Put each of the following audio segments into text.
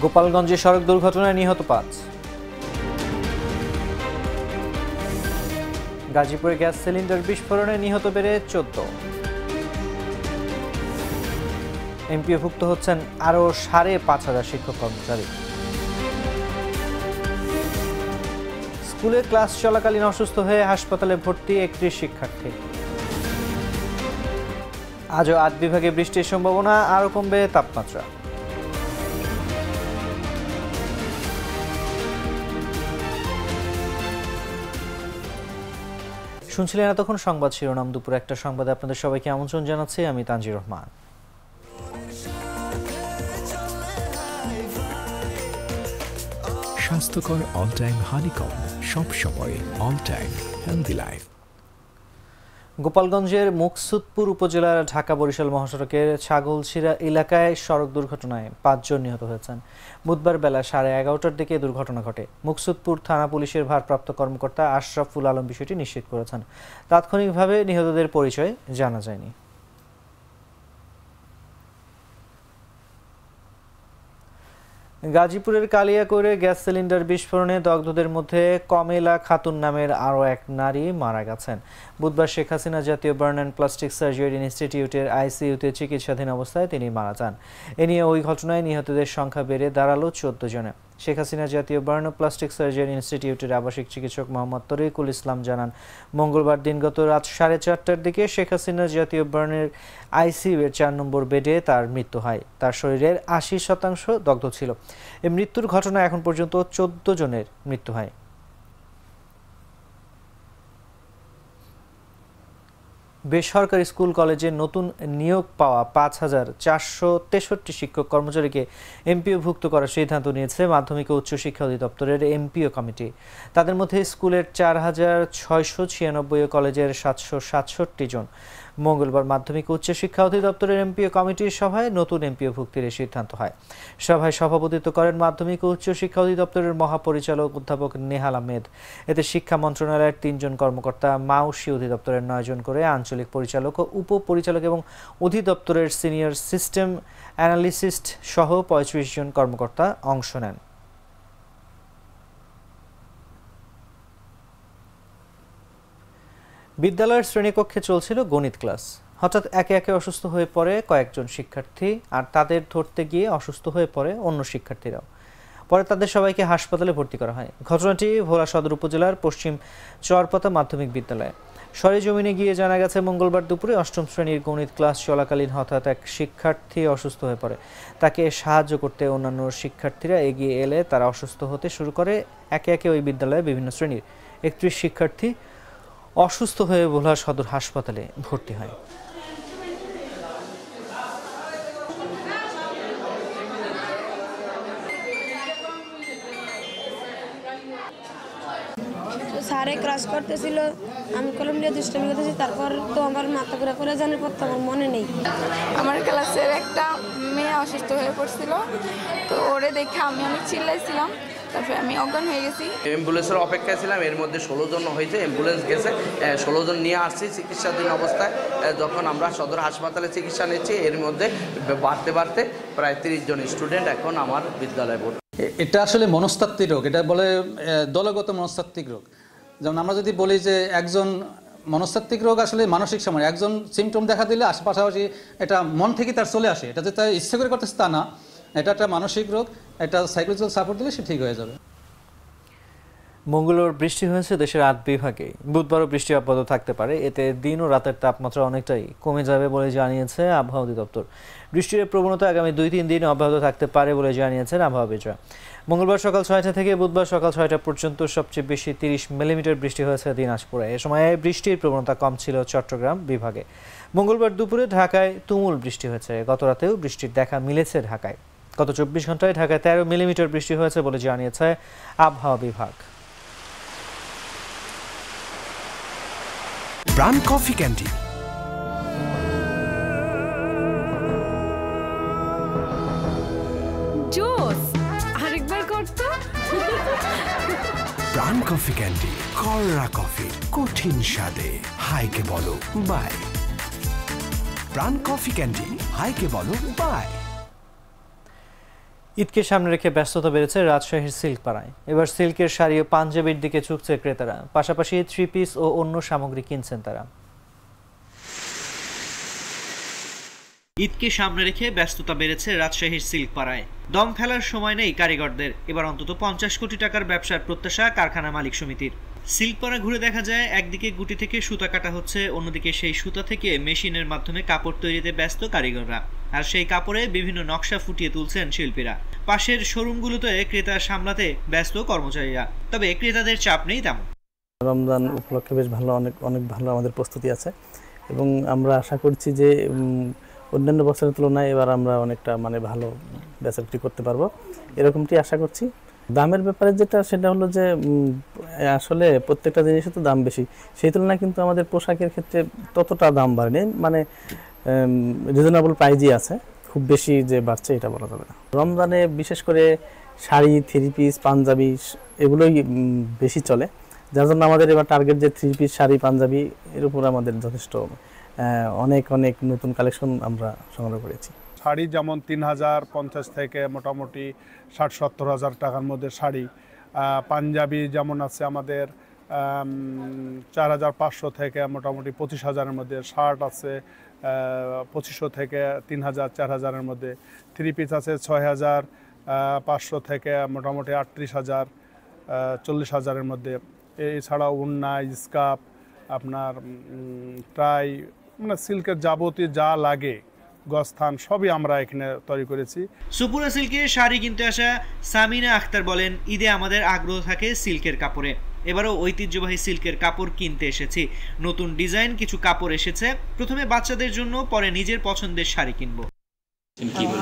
গোপালগঞ্জে সড়ক দুর্ঘটনায় নিহত ৫। গাজীপুরে গ্যাস সিলিন্ডার বিস্ফোরণে নিহত বেড়ে ১৪। এমপিওভুক্ত হচ্ছেন আরও ৫,৫০০ শিক্ষক কর্মচারী। স্কুলে ক্লাস চলাকালীন অসুস্থ হয়ে হাসপাতালে ভর্তি ৩১ শিক্ষার্থী। আজও ৮ বিভাগে বৃষ্টির সম্ভাবনা, আরও কমবে তাপমাত্রা। শুনছিলেন এতক্ষণ সংবাদ শিরোনাম। দুপুর একটা সংবাদে আপনাদের সবাইকে আমন্ত্রণ জানাচ্ছি আমি তানজির রহমান। স্বাস্থ্যকর অল টাইম হানিকম, সব সময় অল টাইম হেলদি লাইফ। গোপালগঞ্জের মুকসুদপুর উপজেলার ঢাকা-বরিশাল মহাসড়কের ছাগলছিড়া এলাকায় সড়ক দুর্ঘটনায় ৫ জন নিহত হয়েছেন। বুধবার বেলা 11:30টার দিকে দুর্ঘটনা ঘটে। মুকসুদপুর থানা পুলিশের ভারপ্রাপ্ত কর্মকর্তা আশরাফুল আলম বিষয়টি নিশ্চিত করেছেন। তাৎক্ষণিকভাবে নিহতদের পরিচয় জানা যায়নি। গাজীপুরের কালিয়াকৈরে গ্যাস সিলিন্ডার বিস্ফোরণে দগ্ধদের মধ্যে কমেলা খাতুন নামের আরও এক নারী মারা গেছেন। বুধবার শেখ হাসিনা জাতীয় বার্ন অ্যান্ড প্লাস্টিক সার্জারি ইনস্টিটিউটের আইসিইউতে চিকিৎসাধীন অবস্থায় তিনি মারা যান। এ নিয়ে ওই ঘটনায় নিহতদের সংখ্যা বেড়ে দাঁড়ালো ১৪ জনে। শেখ হাসিনা জাতীয় বার্ন ও প্লাস্টিক সার্জারি ইনস্টিটিউটের আবাসিক চিকিৎসক মোহাম্মদ তরিকুল ইসলাম জানান, মঙ্গলবার দিনগত রাত 4:30টার দিকে শেখ হাসিনা জাতীয় বার্নের আইসিইউ এর ৪ নম্বর বেডে তার মৃত্যু হয়। তার শরীরের ৮০% দগ্ধ ছিল। এই মৃত্যুর ঘটনায় এখন পর্যন্ত ১৪ জনের মৃত্যু হয়। বেসরকারি স্কুল কলেজে নতুন নিয়োগ পাওয়া ৫,৪৬৩ শিক্ষক কর্মচারীকে এমপিওভুক্ত করার সিদ্ধান্ত নিয়েছে মাধ্যমিক ও উচ্চশিক্ষা অধিদপ্তরের এমপিও কমিটি। তাদের মধ্যে স্কুলের ৪,৬৯৬ ও কলেজের ৭৬৭ জন। মঙ্গলবার মাধ্যমিক ও উচ্চশিক্ষা অধিদপ্তরের এমপিও কমিটির সভায় নতুন এমপিও ভুক্তির সিদ্ধান্ত হয়। সভায় সভাপতিত্ব করেন মাধ্যমিক ও উচ্চশিক্ষা অধিদপ্তরের মহাপরিচালক অধ্যাপক নেহাল আহমেদ। এতে শিক্ষা মন্ত্রণালয়ের ৩ জন কর্মকর্তা, মাউসি অধিদপ্তরের ৯ জন করে আঞ্চলিক পরিচালক ও উপপরিচালক এবং অধিদপ্তরের সিনিয়র সিস্টেম অ্যানালিস্ট সহ ৩৫ জন কর্মকর্তা অংশ নেন। বিদ্যালয়ের শ্রেণীকক্ষে চলছিল গণিত ক্লাস। হঠাৎ একে একে অসুস্থ হয়ে পড়ে কয়েকজন শিক্ষার্থী, আর তাদের ধরতে গিয়ে অসুস্থ হয়ে পড়ে অন্য শিক্ষার্থীরাও। পরে তাদের সবাইকে হাসপাতালে ভর্তি করা হয়। ঘটনাটি ভোলা সদর উপজেলার পশ্চিম চরপাতা মাধ্যমিক বিদ্যালয়ে। সরেজমিনে গিয়ে জানা গেছে, মঙ্গলবার দুপুরে ৮ম শ্রেণীর গণিত ক্লাস চলাকালীন হঠাৎ এক শিক্ষার্থী অসুস্থ হয়ে পড়ে। তাকে সাহায্য করতে অন্যান্য শিক্ষার্থীরা এগিয়ে এলে তারা অসুস্থ হতে শুরু করে। একে একে ওই বিদ্যালয়ে বিভিন্ন শ্রেণীর ৩১ শিক্ষার্থী অসুস্থ হয়ে ভোলা সদর হাসপাতালে ভর্তি হয়। স্যারে ক্লাস করতেছিল, আমি কলম দিয়ে দুষ্টামি করতেছি, তারপর তো আমার মাথা ঘুরে করে জানার পর তো আমার মনে নেই। আমার ক্লাসের একটা মেয়ে অসুস্থ হয়ে পড়ছিল, তো ওরে দেখে আমি অনেক চিল্লাইছিলাম, তারপরে আমি অজ্ঞান হয়ে গেছি। অ্যাম্বুলেন্সের অপেক্ষায় ছিলাম, এর মধ্যে 16 জন হয়েছে, অ্যাম্বুলেন্স গেছে, 16 জন নিয়ে আসছি চিকিৎসাধীন অবস্থায়। যখন আমরা সদর হাসপাতালে চিকিৎসা নিচ্ছি, এর মধ্যে বাড়তে বাড়তে প্রায় 30 জন স্টুডেন্ট এখন আমার বিদ্যালয়ে ভর্তি। এটা আসলে মনস্তাত্ত্বিক রোগ, এটা বলে দলগত মনস্তাত্ত্বিক রোগ। যেমন আমরা যদি বলি যে একজন মনস্তাত্ত্বিক রোগ আসলে মানসিক সময়, একজন সিমটম দেখা দিলে পাশাপাশি এটা মন থেকে তার চলে আসে, এটা যে তার ইচ্ছে করে করতেছে তা না, এটা একটা মানসিক রোগ, এটা সাইকোলজিক্যাল সাপোর্ট দিলে সে ঠিক হয়ে যাবে। মঙ্গলবার বৃষ্টি হয়েছে দেশের ৮ বিভাগে। বুধবারও বৃষ্টি অব্যাহত থাকতে পারে। এতে দিন ও রাতের তাপমাত্রা অনেকটাই কমে যাবে বলে জানিয়েছে আবহাওয়া অধিদপ্তর। বৃষ্টির প্রবণতা আগামী ২-৩ দিন অব্যাহত থাকতে পারে বলে জানিয়েছেন আবহাওয়াবিদরা। মঙ্গলবার সকাল ৬টা থেকে বুধবার সকাল ৬টা পর্যন্ত সবচেয়ে বেশি ৩০ মিলিমিটার বৃষ্টি হয়েছে দিনাজপুরে। এ সময় বৃষ্টির প্রবণতা কম ছিল চট্টগ্রাম বিভাগে। মঙ্গলবার দুপুরে ঢাকায় তুমুল বৃষ্টি হয়েছে। গত রাতেও বৃষ্টির দেখা মিলেছে ঢাকায়। গত ২৪ ঘন্টায় ঢাকায় ১৩ মিলিমিটার বৃষ্টি হয়েছে বলে জানিয়েছে আবহাওয়া বিভাগ। প্রাণ কফি ক্যান্ডি, জোস আরেকবার করতো। প্রাণ কফি ক্যান্ডি, কররা কফি, কঠিন স্বাদে। হাইকে বলো বাই। প্রাণ কফি ক্যান্ডি, হাইকে বলো বাই। ঈদকে সামনে রেখে ব্যস্ততা বেড়েছে রাজশাহীর সিল্ক পাড়ায়। এবার সিল্কের শাড়ি ও পাঞ্জাবির দিকে ঝুঁকছে ক্রেতারা, পাশাপাশি 3 পিস ও অন্য সামগ্রী কিনছেন তারা। ঈদকে সামনে রেখে ব্যস্ততা বেড়েছে রাজশাহীর সিল্ক পাড়ায়। দম ফেলার সময় নেই কারিগরদের। এবার অন্তত 50 কোটি টাকার ব্যবসার প্রত্যাশা কারখানা মালিক সমিতির। সিল্ক পাড়া ঘুরে দেখা যায় একদিকে গুটি থেকে সুতা কাটা হচ্ছে, অন্যদিকে সেই সুতা থেকে মেশিনের মাধ্যমে কাপড় তৈরিতে ব্যস্ত কারিগররা, আর সেই কাপড়ে বিভিন্ন নকশা ফুটিয়ে তুলছেন শিল্পীরা। পাশের শোরুমগুলোতে ক্রেতা সামলাতে ব্যস্ত কর্মচারীরা, তবে ক্রেতাদের চাপ নেই তেমন। রমজান উপলক্ষে বেশ ভালো অনেক ভালো আমাদের প্রস্তুতি আছে এবং আমরা আশা করছি যে অন্যান্য বছরের তুলনায় এবার আমরা অনেকটা ভালো বেচাবিক্রি করতে পারবো, এরকমটি আশা করছি। দামের ব্যাপারে সেটা হলো যে আসলে প্রত্যেকটা জিনিসের তো দাম বেশি, সেই তুলনায় কিন্তু আমাদের পোশাকের ক্ষেত্রে ততটা দাম বাড়েনি, রিজনেবল প্রাইজই আছে, খুব বেশি যে বাড়ছে এটা বলা যাবে না। রমজানে বিশেষ করে শাড়ি, 3 পিস, পাঞ্জাবি এগুলোই বেশি চলে, যার জন্য আমাদের এবার টার্গেট যে 3 পিস শাড়ি পাঞ্জাবি এর উপর আমাদের যথেষ্ট অনেক নতুন কালেকশন আমরা সংগ্রহ করেছি। শাড়ি যেমন 3050 থেকে মোটামুটি 60-70 হাজার টাকার মধ্যে শাড়ি, পাঞ্জাবি যেমন আছে আমাদের 4500 থেকে মোটামুটি 25,000-এর মধ্যে, শার্ট আছে 2500 থেকে 3000 4000-এর মধ্যে, 3 পিস আছে 6500 থেকে মোটামুটি 38,000 40,000-এর মধ্যে। এছাড়াও উন্না, স্কার্ফ, আপনার ট্রাই, সিল্কের যাবতীয় যা লাগে গস্থান সবই আমরা এখানে তৈরি করেছি। সুপুরা সিল্কের শাড়ি কিনতে আসা সামিনা আক্তার বলেন, ঈদে আমাদের আগ্রহ থাকে সিল্কের কাপড়ে। এবারও ঐতিহ্যবাহী সিল্কের কাপড় কিনতে এসেছি। নতুন ডিজাইন কিছু কাপড় এসেছে, প্রথমে বাচ্চাদের জন্য, পরে নিজের পছন্দের শাড়ি কিনবো।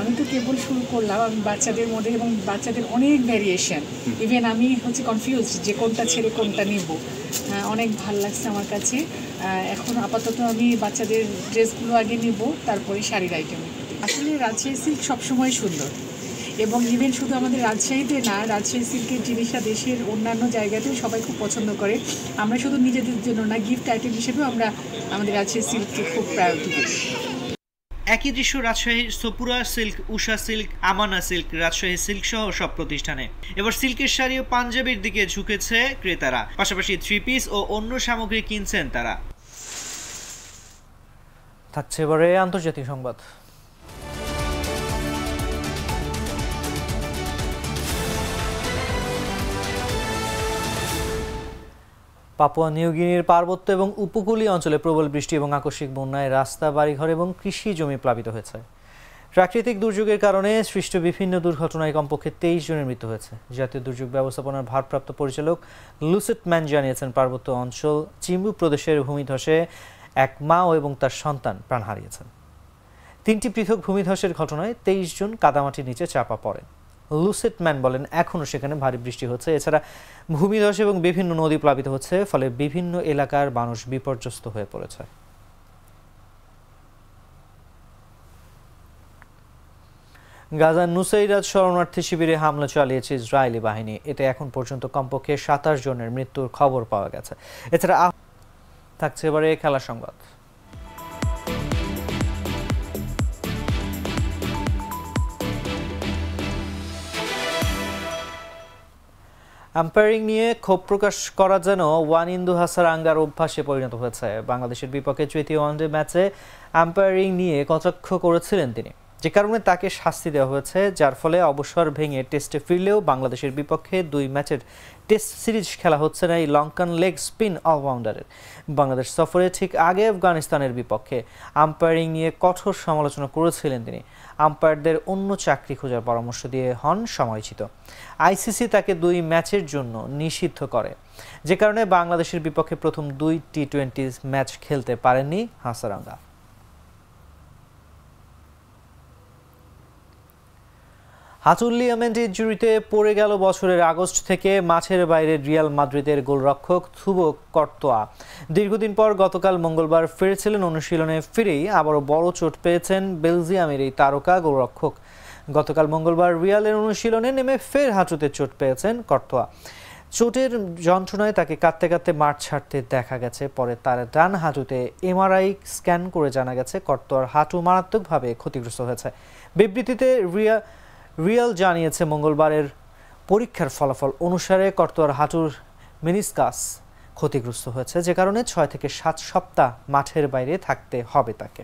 আমি তো কেবল শুরু করলাম, আমি বাচ্চাদের মধ্যে এবং বাচ্চাদের অনেক ভ্যারিয়েশন, ইভেন আমি কনফিউজ যে কোনটা ছেড়ে কোনটা নিব। অনেক ভালো লাগছে আমার কাছে। এখন আপাতত আমি বাচ্চাদের ড্রেসগুলো আগে নিব, তারপরে শাড়ির আইটেম। আসলে রাজশাহী সিল্ক সবসময় সুন্দর, এবং ইভেন শুধু আমাদের রাজশাহীতে না, রাজশাহী সিল্কের জিনিসটা দেশের অন্যান্য জায়গাতেও সবাই খুব পছন্দ করে। আমরা শুধু নিজেদের জন্য না, গিফট আইটেম হিসেবেও আমরা আমাদের রাজশাহী সিল্ককে খুব প্রায়োরিটি দিই। একই দৃশ্য রাজশাহীর সপুরা সিল্ক, উষা সিল্ক, আমানা সিল্ক, রাজশাহী সিল্ক সহ সব প্রতিষ্ঠানে। এবার সিল্কের শাড়ি ও পাঞ্জাবির দিকে ঝুঁকেছে ক্রেতারা, পাশাপাশি 3 পিস ও অন্য সামগ্রী কিনছেন তারা। থাকছে এবারে আন্তর্জাতিক সংবাদ। পাপুয়া নিউগিনির পার্বত্য এবং উপকূলীয় অঞ্চলে প্রবল বৃষ্টি এবং আকস্মিক বন্যায় রাস্তা, বাড়িঘর এবং কৃষি জমি প্লাবিত হয়েছে। প্রাকৃতিক দুর্যোগের কারণে সৃষ্ট বিভিন্ন দুর্ঘটনায় কমপক্ষে 23 জনের মৃত্যু হয়েছে। জাতীয় দুর্যোগ ব্যবস্থাপনার ভারপ্রাপ্ত পরিচালক লুসেট ম্যান জানিয়েছেন, পার্বত্য অঞ্চল চিম্বু প্রদেশের ভূমিধসে এক মা এবং তার সন্তান প্রাণ হারিয়েছেন। 3টি পৃথক ভূমিধসের ঘটনায় 23 জন কাদামাটির নিচে চাপা পড়েন। লুসেট ম্যান বলেন, এখনও সেখানে ভারী বৃষ্টি হচ্ছে। এছাড়া ভূমিধস এবং বিভিন্ন নদী প্লাবিত হচ্ছে, ফলে বিভিন্ন এলাকার মানুষ বিপর্যস্ত হয়ে পড়েছে। গাজার নুসাইরাত শরণার্থী শিবিরে হামলা চালিয়েছে ইসরায়েলি বাহিনী। এতে এখন পর্যন্ত কমপক্ষে 27 জনের মৃত্যুর খবর পাওয়া গেছে। এছাড়া থাকছে এবারে খেলার সংবাদ। আম্পায়ারিং নিয়ে ক্ষোভ প্রকাশ করা যেন ওয়ানিন্দু হাসারাঙ্গার অভ্যাসে পরিণত হয়েছে। বাংলাদেশের বিপক্ষে তৃতীয় ওয়ানডে ম্যাচে আম্পায়ারিং নিয়ে কটাক্ষ করেছিলেন তিনি, যে কারণে তাকে শাস্তি দেওয়া হয়েছে, যার ফলে অবসর ভেঙে টেস্টে ফিরলেও বাংলাদেশের বিপক্ষে 2 ম্যাচের টেস্ট সিরিজ খেলা হচ্ছে না এই লঙ্কান লেগ স্পিন অলরাউন্ডারের। বাংলাদেশ সফরে ঠিক আগে আফগানিস্তানের বিপক্ষে আম্পায়ারিং নিয়ে কঠোর সমালোচনা করেছিলেন তিনি। আম্পায়ারদের অন্য চাকরি খোঁজার পরামর্শ দিয়ে হন সমালোচিত। আইসিসি তাকে 2 ম্যাচের জন্য নিষিদ্ধ করে, যে কারণে বাংলাদেশের বিপক্ষে প্রথম 2 টি-20 ম্যাচ খেলতে পারেননি হাসারাঙ্গা। হাঁটুর লিগামেন্ট ইনজুরিতে পড়ে গেল বছরের আগস্ট থেকে মাঠের বাইরে রিয়াল মাদ্রিদের গোলরক্ষক থুবো কর্তোয়া। দীর্ঘদিন পর গতকাল মঙ্গলবার ফিরেছিলেন। অনুশীলনে ফিরেই আবারও বড় চোট পেয়েছেন বেলজিয়ামের এই তারকা গোলরক্ষক। গতকাল মঙ্গলবার রিয়ালের অনুশীলনে নেমে ফের হাঁটুতে চোট পেয়েছেন কর্তোয়া। চোটের যন্ত্রণায় তাকে কাঁদতে কাঁদতে মাঠ ছাড়তে দেখা গেছে। পরে তার ডান হাঁটুতে এমআরআই স্ক্যান করে জানা গেছে কর্তোয়ার হাঁটু মারাত্মকভাবে ক্ষতিগ্রস্ত হয়েছে। বিবৃতিতে রিয়াল জানিয়েছে মঙ্গলবারের পরীক্ষার ফলাফল অনুসারে কর্তোয়ার হাঁটুর মেনিসকাস ক্ষতিগ্রস্ত হয়েছে, যে কারণে 6 থেকে 7 সপ্তাহ মাঠের বাইরে থাকতে হবে তাকে।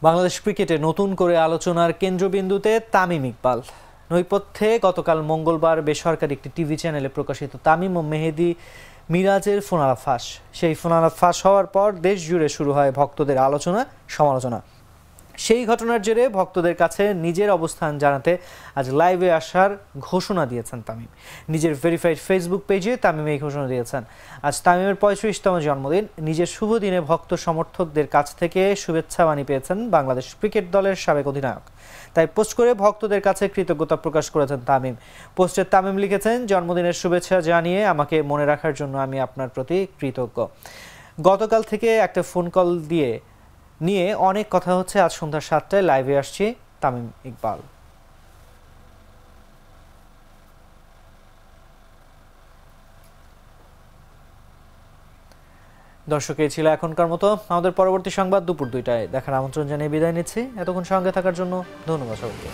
বাংলাদেশ ক্রিকেটে নতুন করে আলোচনার কেন্দ্রবিন্দুতে তামিম ইকবাল। নৈপথ্যে গতকাল মঙ্গলবার বেসরকারি একটি টিভি চ্যানেলে প্রকাশিত তামিম ও মেহেদী মিরাজের ফোনালাপ ফাঁস। সেই ফোনালাপ ফাঁস হওয়ার পর দেশ জুড়ে শুরু হয় ভক্তদের আলোচনা সমালোচনা। সেই ঘটনার জেরে ভক্তদের কাছে নিজের অবস্থান জানাতে আজ লাইভে আসার ঘোষণা দিয়েছেন তামিম। নিজের ভেরিফাইড ফেসবুক পেজে তামিম এই ঘোষণা দিয়েছেন। আজ তামিমের 35তম জন্মদিন। নিজের শুভ দিনে ভক্ত সমর্থকদের কাছ থেকে শুভেচ্ছা বাণী পেয়েছেন বাংলাদেশ ক্রিকেট দলের সাবেক অধিনায়ক। তাই পোস্ট করে ভক্তদের কাছে কৃতজ্ঞতা প্রকাশ করেছেন তামিম। পোস্টে তামিম লিখেছেন, জন্মদিনের শুভেচ্ছা জানিয়ে আমাকে মনে রাখার জন্য আমি আপনার প্রতি কৃতজ্ঞ। গতকাল থেকে একটা ফোন কল নিয়ে অনেক কথা হচ্ছে। আজ সন্ধ্যা 7টায় লাইভে আসছি তামিম ইকবাল। দর্শক, এই ছিল এখনকার মতো। আমাদের পরবর্তী সংবাদ দুপুর 2টায় দেখার আমন্ত্রণ জানিয়ে বিদায় নিচ্ছি। এতক্ষণ সঙ্গে থাকার জন্য ধন্যবাদ সবাইকে।